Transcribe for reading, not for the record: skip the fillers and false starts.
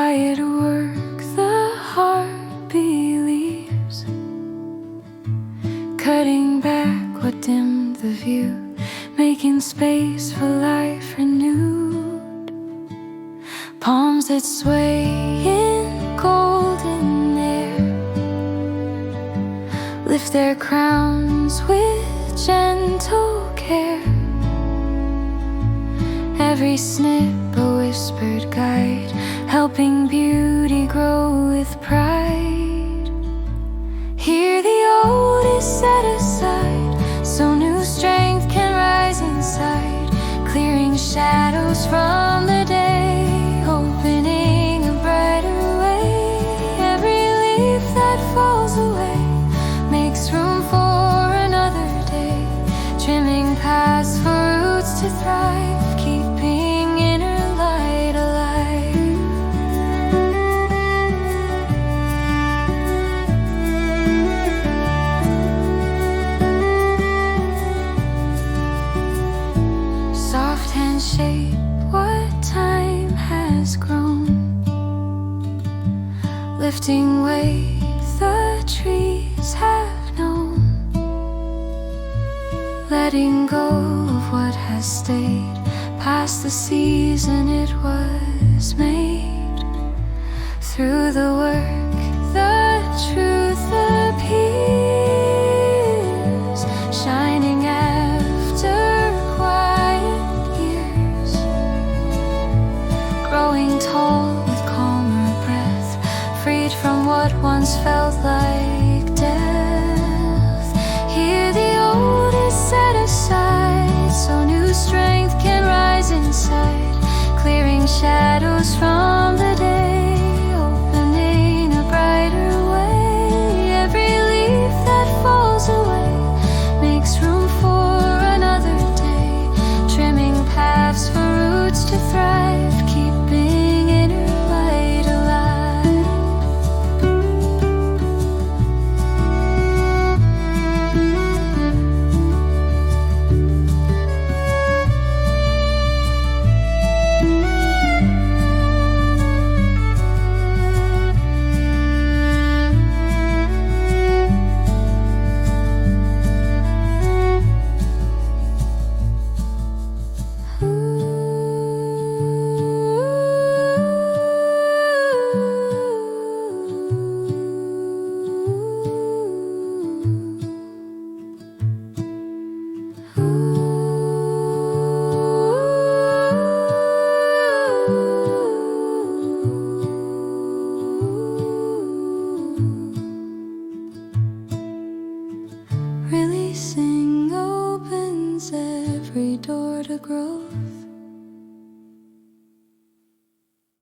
quiet work the heart believes, cutting back what dimmed the view, making space for life renewed. Palms that sway in golden air lift their crowns with gentle care. Every snip a whispered guide, helping beauty grow with pride. Here the old is set aside, so new strength can rise inside, clearing shadows from the day, opening a brighter way. Every leaf that falls away makes room for another day, trimming paths for roots to thrive, keeping inner light alive. Soft hands shape what time has grown, lifting weight the trees have known, letting go of what has stayed past the season it was made. Through the work, the truth appears, shining after quiet years, growing tall with calmer breath, freed from what once felt like death. Here the old is set aside, so new strength can rise inside, clearing shadows from the day, opening a brighter way. Every leaf that falls away makes room for another day, trimming paths for roots to thrive, keeping inner light alive. Releasing opens every door to growth.